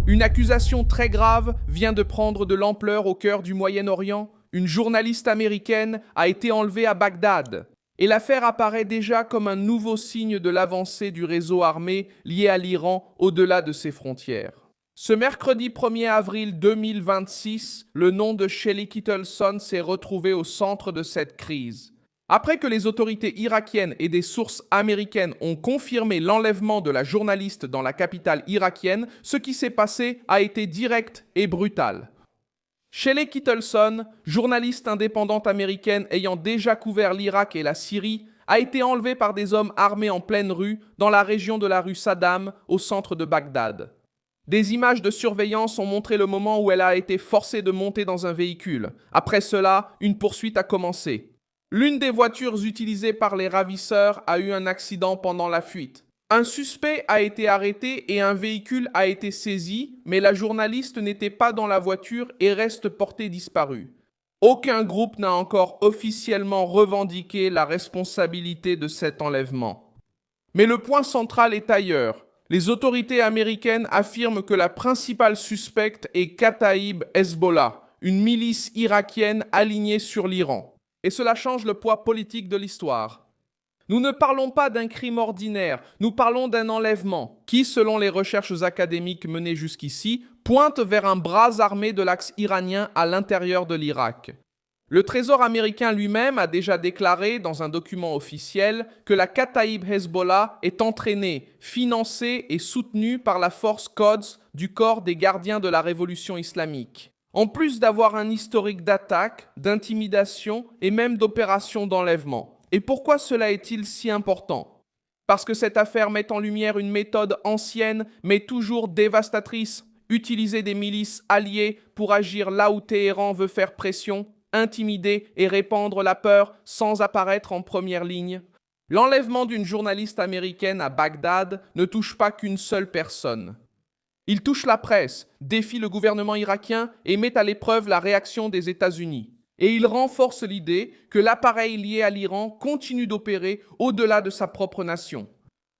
Une accusation très grave vient de prendre de l'ampleur au cœur du Moyen-Orient. Une journaliste américaine a été enlevée à Bagdad. Et l'affaire apparaît déjà comme un nouveau signe de l'avancée du réseau armé lié à l'Iran au-delà de ses frontières. Ce mercredi 1er avril 2026, le nom de Shelly Kittleson s'est retrouvé au centre de cette crise. Après que les autorités irakiennes et des sources américaines ont confirmé l'enlèvement de la journaliste dans la capitale irakienne, ce qui s'est passé a été direct et brutal. Shelly Kittleson, journaliste indépendante américaine ayant déjà couvert l'Irak et la Syrie, a été enlevée par des hommes armés en pleine rue, dans la région de la rue Saddam, au centre de Bagdad. Des images de surveillance ont montré le moment où elle a été forcée de monter dans un véhicule. Après cela, une poursuite a commencé. L'une des voitures utilisées par les ravisseurs a eu un accident pendant la fuite. Un suspect a été arrêté et un véhicule a été saisi, mais la journaliste n'était pas dans la voiture et reste portée disparue. Aucun groupe n'a encore officiellement revendiqué la responsabilité de cet enlèvement. Mais le point central est ailleurs. Les autorités américaines affirment que la principale suspecte est Kataïb Hezbollah, une milice irakienne alignée sur l'Iran. Et cela change le poids politique de l'histoire. Nous ne parlons pas d'un crime ordinaire, nous parlons d'un enlèvement qui, selon les recherches académiques menées jusqu'ici, pointe vers un bras armé de l'axe iranien à l'intérieur de l'Irak. Le Trésor américain lui-même a déjà déclaré dans un document officiel que la Kataïb Hezbollah est entraînée, financée et soutenue par la force Quds du corps des gardiens de la révolution islamique. En plus d'avoir un historique d'attaque, d'intimidation et même d'opérations d'enlèvement. Et pourquoi cela est-il si important? Parce que cette affaire met en lumière une méthode ancienne mais toujours dévastatrice, utiliser des milices alliées pour agir là où Téhéran veut faire pression, intimider et répandre la peur sans apparaître en première ligne. L'enlèvement d'une journaliste américaine à Bagdad ne touche pas qu'une seule personne. Il touche la presse, défie le gouvernement irakien et met à l'épreuve la réaction des États-Unis. Et il renforce l'idée que l'appareil lié à l'Iran continue d'opérer au-delà de sa propre nation.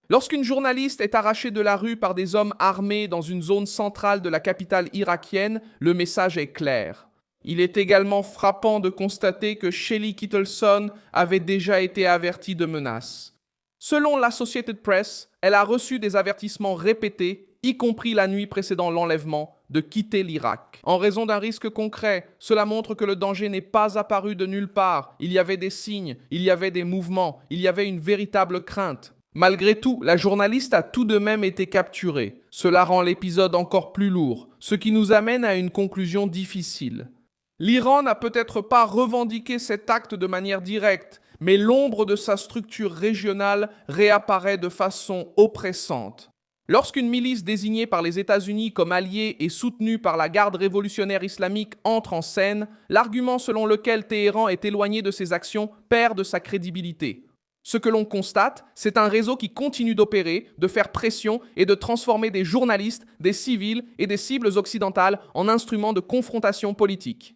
Lorsqu'une journaliste est arrachée de la rue par des hommes armés dans une zone centrale de la capitale irakienne, le message est clair. Il est également frappant de constater que Shelly Kittleson avait déjà été avertie de menaces. Selon l'Associated Press, elle a reçu des avertissements répétés, y compris la nuit précédant l'enlèvement, de quitter l'Irak. En raison d'un risque concret, cela montre que le danger n'est pas apparu de nulle part. Il y avait des signes, il y avait des mouvements, il y avait une véritable crainte. Malgré tout, la journaliste a tout de même été capturée. Cela rend l'épisode encore plus lourd, ce qui nous amène à une conclusion difficile. L'Iran n'a peut-être pas revendiqué cet acte de manière directe, mais l'ombre de sa structure régionale réapparaît de façon oppressante. Lorsqu'une milice désignée par les États-Unis comme alliée et soutenue par la garde révolutionnaire islamique entre en scène, l'argument selon lequel Téhéran est éloigné de ses actions perd de sa crédibilité. Ce que l'on constate, c'est un réseau qui continue d'opérer, de faire pression et de transformer des journalistes, des civils et des cibles occidentales en instruments de confrontation politique.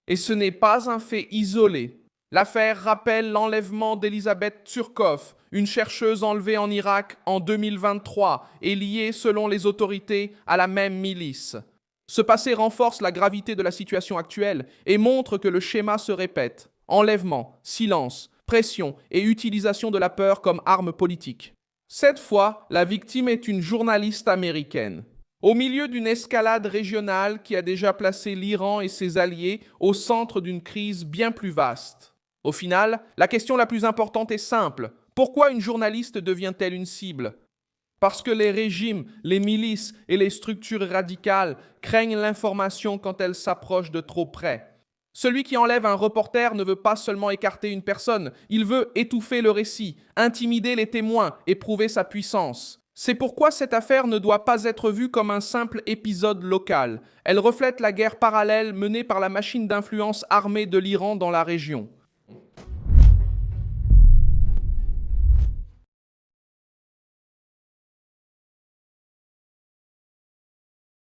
Et ce n'est pas un fait isolé. L'affaire rappelle l'enlèvement d'Elisabeth Tsurkov, une chercheuse enlevée en Irak en 2023 et liée, selon les autorités, à la même milice. Ce passé renforce la gravité de la situation actuelle et montre que le schéma se répète. Enlèvement, silence, pression et utilisation de la peur comme arme politique. Cette fois, la victime est une journaliste américaine. Au milieu d'une escalade régionale qui a déjà placé l'Iran et ses alliés au centre d'une crise bien plus vaste. Au final, la question la plus importante est simple. Pourquoi une journaliste devient-elle une cible? Parce que les régimes, les milices et les structures radicales craignent l'information quand elle s'approche de trop près. Celui qui enlève un reporter ne veut pas seulement écarter une personne, il veut étouffer le récit, intimider les témoins et prouver sa puissance. C'est pourquoi cette affaire ne doit pas être vue comme un simple épisode local. Elle reflète la guerre parallèle menée par la machine d'influence armée de l'Iran dans la région.